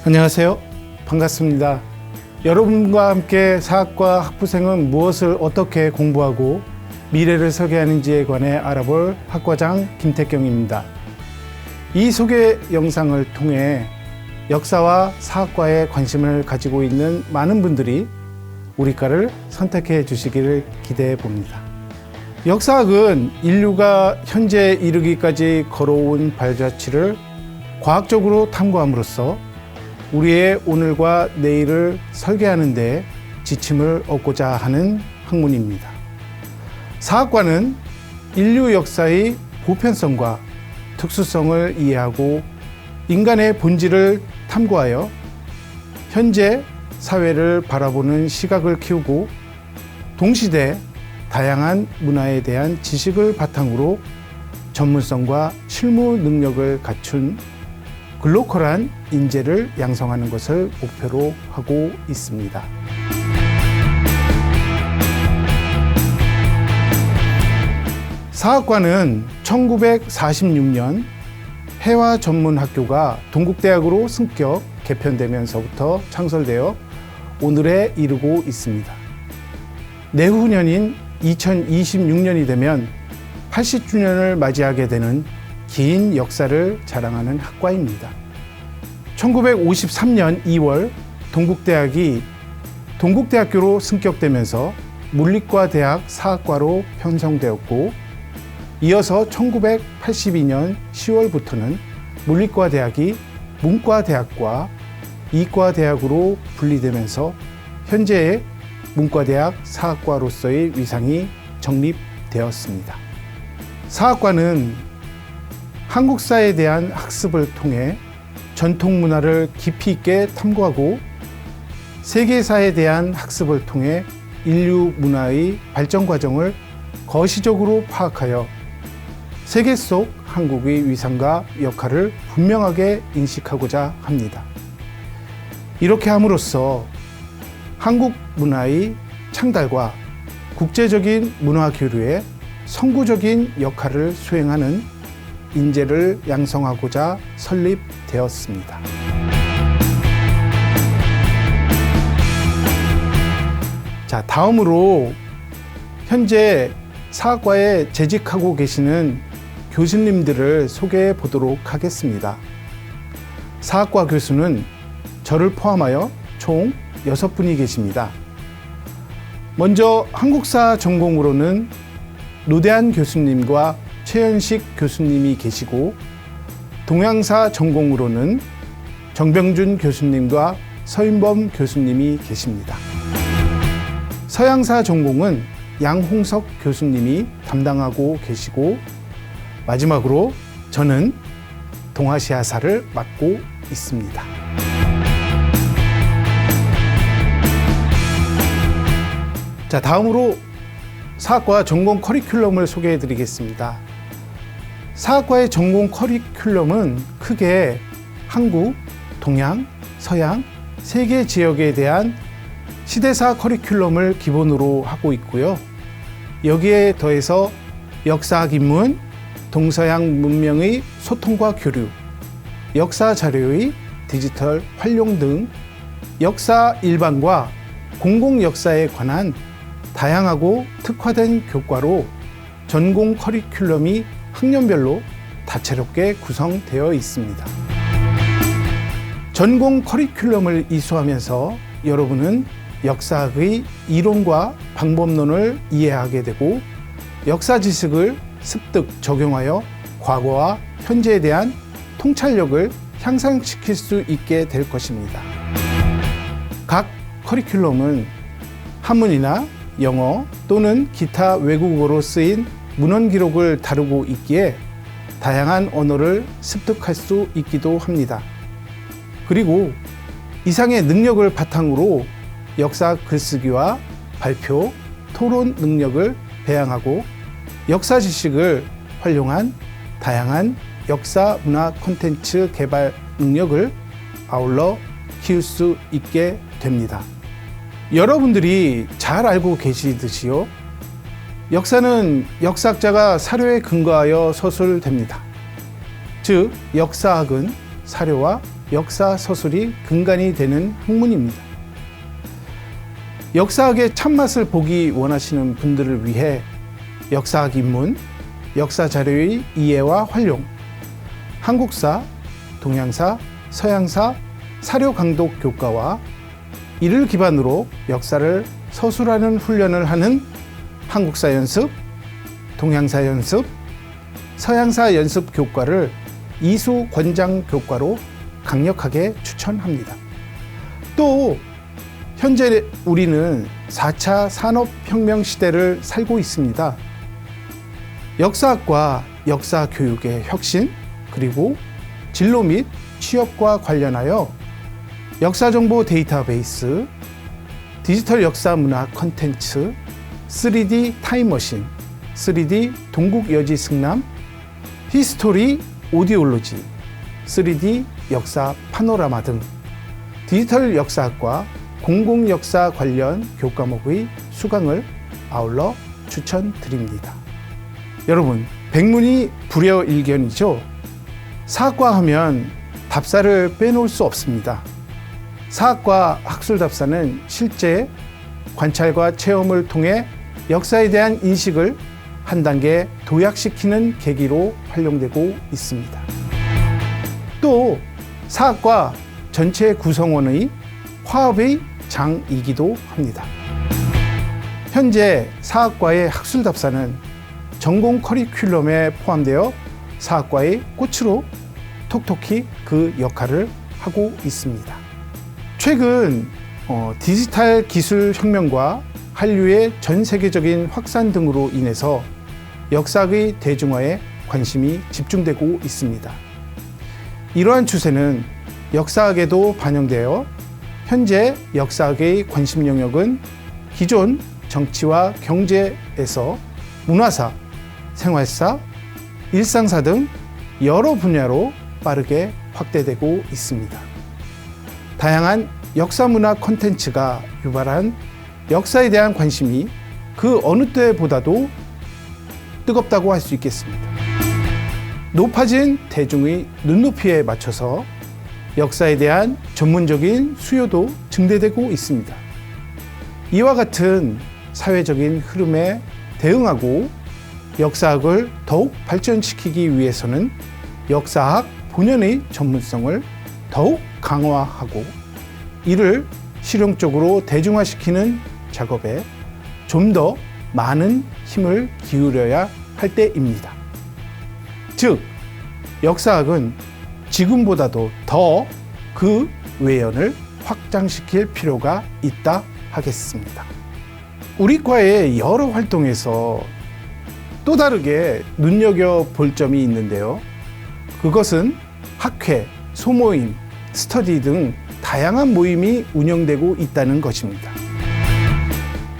안녕하세요. 반갑습니다. 여러분과 함께 사학과 학부생은 무엇을 어떻게 공부하고 미래를 설계하는지에 관해 알아볼 학과장 김태경입니다. 이 소개 영상을 통해 역사와 사학과에 관심을 가지고 있는 많은 분들이 우리과를 선택해 주시기를 기대해 봅니다. 역사학은 인류가 현재 이르기까지 걸어온 발자취를 과학적으로 탐구함으로써 우리의 오늘과 내일을 설계하는 데 지침을 얻고자 하는 학문입니다. 사학과는 인류 역사의 보편성과 특수성을 이해하고 인간의 본질을 탐구하여 현재 사회를 바라보는 시각을 키우고 동시대 다양한 문화에 대한 지식을 바탕으로 전문성과 실무 능력을 갖춘 글로컬한 인재를 양성하는 것을 목표로 하고 있습니다. 사학과는 1946년 해화전문학교가 동국대학으로 승격 개편되면서부터 창설되어 오늘에 이르고 있습니다. 내후년인 2026년이 되면 80주년을 맞이하게 되는 긴 역사를 자랑하는 학과입니다. 1953년 2월 동국대학이 동국대학교로 승격되면서 물리과대학 사학과로 편성되었고, 이어서 1982년 10월부터는 물리과대학이 문과대학과 이과대학으로 분리되면서 현재의 문과대학 사학과로서의 위상이 정립되었습니다. 사학과는 한국사에 대한 학습을 통해 전통 문화를 깊이 있게 탐구하고 세계사에 대한 학습을 통해 인류 문화의 발전 과정을 거시적으로 파악하여 세계 속 한국의 위상과 역할을 분명하게 인식하고자 합니다. 이렇게 함으로써 한국 문화의 창달과 국제적인 문화 교류에 선구적인 역할을 수행하는 인재를 양성하고자 설립되었습니다. 자, 다음으로 현재 사학과에 재직하고 계시는 교수님들을 소개해 보도록 하겠습니다. 사학과 교수는 저를 포함하여 총 6분이 계십니다. 먼저 한국사 전공으로는 노대한 교수님과 최현식 교수님이 계시고, 동양사 전공으로는 정병준 교수님과 서인범 교수님이 계십니다. 서양사 전공은 양홍석 교수님이 담당하고 계시고, 마지막으로 저는 동아시아사를 맡고 있습니다. 자, 다음으로 사학과 전공 커리큘럼을 소개해 드리겠습니다. 사학과의 전공 커리큘럼은 크게 한국, 동양, 서양, 세계 지역에 대한 시대사 커리큘럼을 기본으로 하고 있고요. 여기에 더해서 역사학 인문, 동서양 문명의 소통과 교류, 역사 자료의 디지털 활용 등 역사 일반과 공공 역사에 관한 다양하고 특화된 교과로 전공 커리큘럼이 학년별로 다채롭게 구성되어 있습니다. 전공 커리큘럼을 이수하면서 여러분은 역사학의 이론과 방법론을 이해하게 되고 역사 지식을 습득 적용하여 과거와 현재에 대한 통찰력을 향상시킬 수 있게 될 것입니다. 각 커리큘럼은 한문이나 영어 또는 기타 외국어로 쓰인 문헌 기록을 다루고 있기에 다양한 언어를 습득할 수 있기도 합니다. 그리고 이상의 능력을 바탕으로 역사 글쓰기와 발표, 토론 능력을 배양하고 역사 지식을 활용한 다양한 역사 문화 콘텐츠 개발 능력을 아울러 키울 수 있게 됩니다. 여러분들이 잘 알고 계시듯이요, 역사는 역사학자가 사료에 근거하여 서술됩니다. 즉, 역사학은 사료와 역사 서술이 근간이 되는 학문입니다. 역사학의 참맛을 보기 원하시는 분들을 위해 역사학 입문, 역사 자료의 이해와 활용, 한국사, 동양사, 서양사, 사료 강독 교과와 이를 기반으로 역사를 서술하는 훈련을 하는 한국사 연습, 동양사 연습, 서양사 연습 교과를 이수 권장 교과로 강력하게 추천합니다. 또 현재 우리는 4차 산업혁명 시대를 살고 있습니다. 역사학과 역사 교육의 혁신, 그리고 진로 및 취업과 관련하여 역사정보 데이터베이스, 디지털 역사 문화 콘텐츠, 3D 타임머신, 3D 동국여지 승람, 히스토리 오디올로지, 3D 역사 파노라마 등 디지털 역사학과 공공역사 관련 교과목의 수강을 아울러 추천드립니다. 여러분, 백문이 불여일견이죠. 사학과 하면 답사를 빼놓을 수 없습니다. 사학과 학술답사는 실제 관찰과 체험을 통해 역사에 대한 인식을 한 단계 도약시키는 계기로 활용되고 있습니다. 또 사학과 전체 구성원의 화합의 장이기도 합니다. 현재 사학과의 학술답사는 전공 커리큘럼에 포함되어 사학과의 꽃으로 톡톡히 그 역할을 하고 있습니다. 최근 디지털 기술 혁명과 한류의 전 세계적인 확산 등으로 인해서 역사학의 대중화에 관심이 집중되고 있습니다. 이러한 추세는 역사학에도 반영되어 현재 역사학의 관심 영역은 기존 정치와 경제에서 문화사, 생활사, 일상사 등 여러 분야로 빠르게 확대되고 있습니다. 다양한 역사 문화 콘텐츠가 유발한 역사에 대한 관심이 그 어느 때보다도 뜨겁다고 할 수 있겠습니다. 높아진 대중의 눈높이에 맞춰서 역사에 대한 전문적인 수요도 증대되고 있습니다. 이와 같은 사회적인 흐름에 대응하고 역사학을 더욱 발전시키기 위해서는 역사학 본연의 전문성을 더욱 강화하고 이를 실용적으로 대중화시키는 작업에 좀 더 많은 힘을 기울여야 할 때입니다. 즉, 역사학은 지금보다도 더 그 외연을 확장시킬 필요가 있다 하겠습니다. 우리 과의 여러 활동에서 또 다르게 눈여겨볼 점이 있는데요. 그것은 학회, 소모임, 스터디 등 다양한 모임이 운영되고 있다는 것입니다.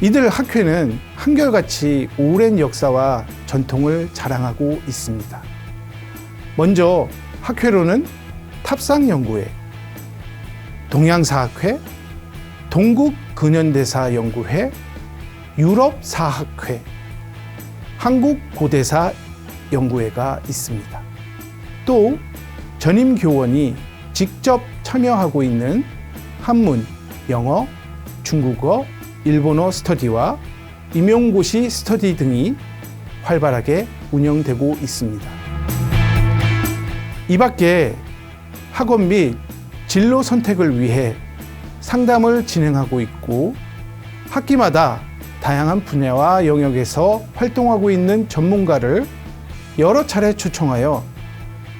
이들 학회는 한결같이 오랜 역사와 전통을 자랑하고 있습니다. 먼저 학회로는 탑상연구회, 동양사학회, 동국근현대사연구회, 유럽사학회, 한국고대사연구회가 있습니다. 또 전임교원이 직접 참여하고 있는 한문, 영어, 중국어, 일본어 스터디와 임용고시 스터디 등이 활발하게 운영되고 있습니다. 이 밖에 학원 및 진로 선택을 위해 상담을 진행하고 있고 학기마다 다양한 분야와 영역에서 활동하고 있는 전문가를 여러 차례 초청하여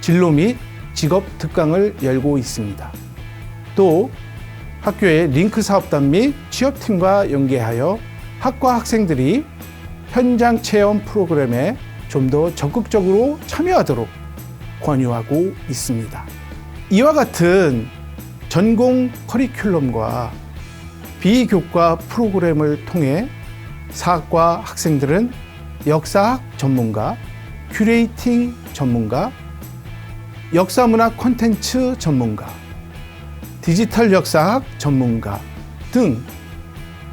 진로 및 직업 특강을 열고 있습니다. 또 학교의 링크 사업단 및 취업팀과 연계하여 학과 학생들이 현장 체험 프로그램에 좀 더 적극적으로 참여하도록 권유하고 있습니다. 이와 같은 전공 커리큘럼과 비교과 프로그램을 통해 사학과 학생들은 역사학 전문가, 큐레이팅 전문가, 역사문화 콘텐츠 전문가, 디지털 역사학 전문가 등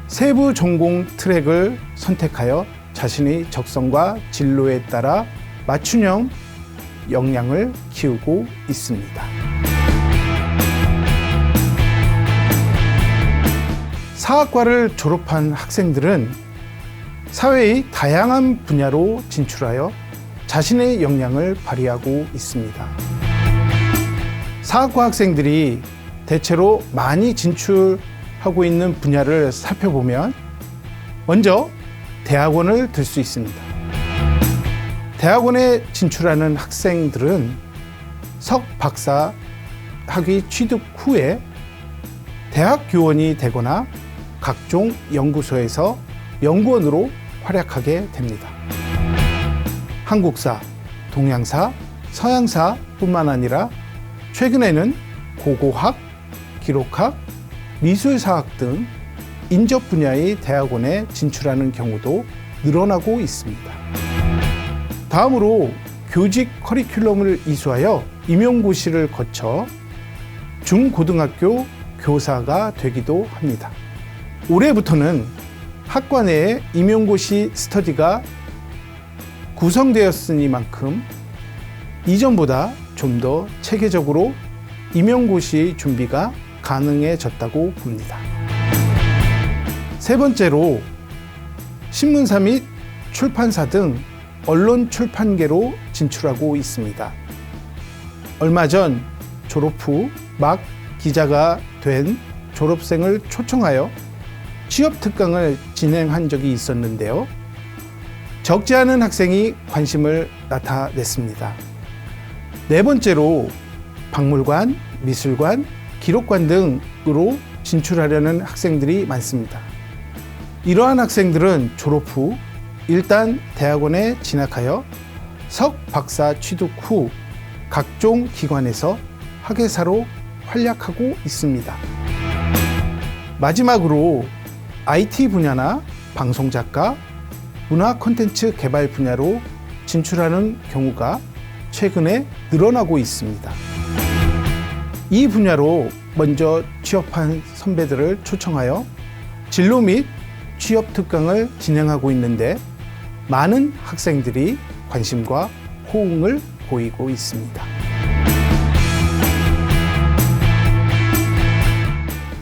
세부 전공 트랙을 선택하여 자신의 적성과 진로에 따라 맞춤형 역량을 키우고 있습니다. 사학과를 졸업한 학생들은 사회의 다양한 분야로 진출하여 자신의 역량을 발휘하고 있습니다. 사학과 학생들이 대체로 많이 진출하고 있는 분야를 살펴보면 먼저 대학원을 들 수 있습니다. 대학원에 진출하는 학생들은 석, 박사 학위 취득 후에 대학 교원이 되거나 각종 연구소에서 연구원으로 활약하게 됩니다. 한국사, 동양사, 서양사뿐만 아니라 최근에는 고고학, 기록학, 미술사학 등 인접 분야의 대학원에 진출하는 경우도 늘어나고 있습니다. 다음으로 교직 커리큘럼을 이수하여 임용고시를 거쳐 중고등학교 교사가 되기도 합니다. 올해부터는 학과 내에 임용고시 스터디가 구성되었으니만큼 이전보다 좀 더 체계적으로 임용고시 준비가 가능해졌다고 봅니다. 세 번째로 신문사 및 출판사 등 언론 출판계로 진출하고 있습니다. 얼마 전 졸업 후 막 기자가 된 졸업생을 초청하여 취업 특강을 진행한 적이 있었는데요. 적지 않은 학생이 관심을 나타냈습니다. 네 번째로 박물관, 미술관, 기록관 등으로 진출하려는 학생들이 많습니다. 이러한 학생들은 졸업 후 일단 대학원에 진학하여 석, 박사 취득 후 각종 기관에서 학예사로 활약하고 있습니다. 마지막으로 IT 분야나 방송작가, 문화 콘텐츠 개발 분야로 진출하는 경우가 최근에 늘어나고 있습니다. 이 분야로 먼저 취업한 선배들을 초청하여 진로 및 취업 특강을 진행하고 있는데 많은 학생들이 관심과 호응을 보이고 있습니다.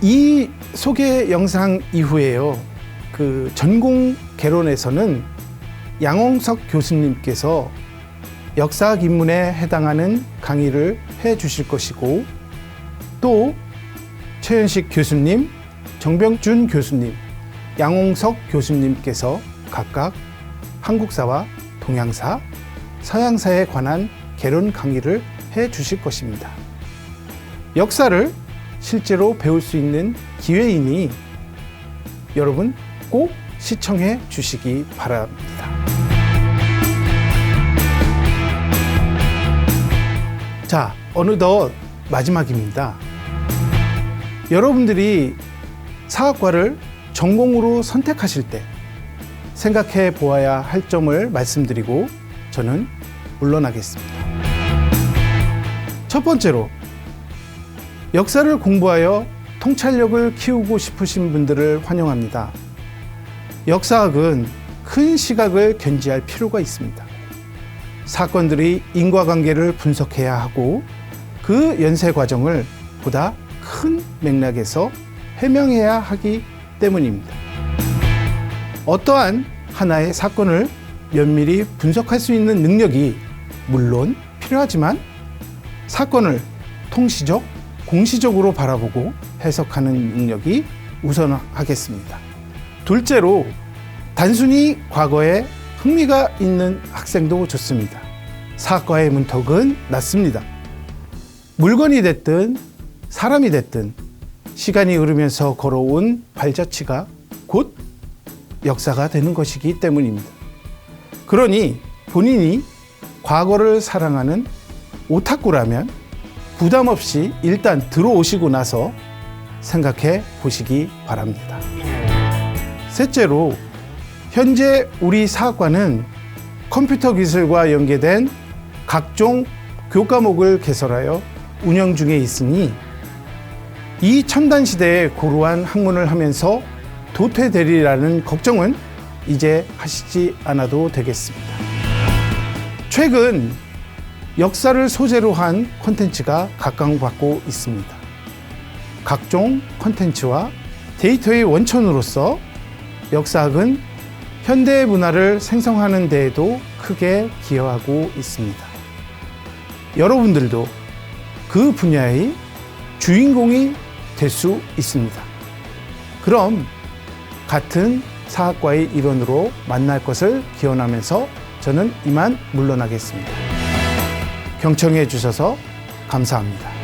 이 소개 영상 이후에요. 전공 개론에서는 양홍석 교수님께서 역사학 인문에 해당하는 강의를 해 주실 것이고 또 최현식 교수님, 정병준 교수님, 양홍석 교수님께서 각각 한국사와 동양사, 서양사에 관한 개론 강의를 해 주실 것입니다. 역사를 실제로 배울 수 있는 기회이니 여러분 꼭 시청해 주시기 바랍니다. 자, 어느덧 마지막입니다. 여러분들이 사학과를 전공으로 선택하실 때 생각해 보아야 할 점을 말씀드리고 저는 물러나겠습니다. 첫 번째로 역사를 공부하여 통찰력을 키우고 싶으신 분들을 환영합니다. 역사학은 큰 시각을 견지할 필요가 있습니다. 사건들의 인과관계를 분석해야 하고 그 연쇄 과정을 보다 큰 맥락에서 해명해야 하기 때문입니다. 어떠한 하나의 사건을 면밀히 분석할 수 있는 능력이 물론 필요하지만 사건을 통시적, 공시적으로 바라보고 해석하는 능력이 우선하겠습니다. 둘째로 단순히 과거에 흥미가 있는 학생도 좋습니다. 사학과의 문턱은 낮습니다. 물건이 됐든 사람이 됐든 시간이 흐르면서 걸어온 발자취가 곧 역사가 되는 것이기 때문입니다. 그러니 본인이 과거를 사랑하는 오타쿠라면 부담 없이 일단 들어오시고 나서 생각해 보시기 바랍니다. 셋째로 현재 우리 사학과는 컴퓨터 기술과 연계된 각종 교과목을 개설하여 운영 중에 있으니 이 첨단 시대에 고루한 학문을 하면서 도태되리라는 걱정은 이제 하시지 않아도 되겠습니다. 최근 역사를 소재로 한 콘텐츠가 각광받고 있습니다. 각종 콘텐츠와 데이터의 원천으로서 역사학은 현대 문화를 생성하는 데에도 크게 기여하고 있습니다. 여러분들도 그 분야의 주인공이 될 수 있습니다. 그럼 같은 사학과의 일원으로 만날 것을 기원하면서 저는 이만 물러나겠습니다. 경청해 주셔서 감사합니다.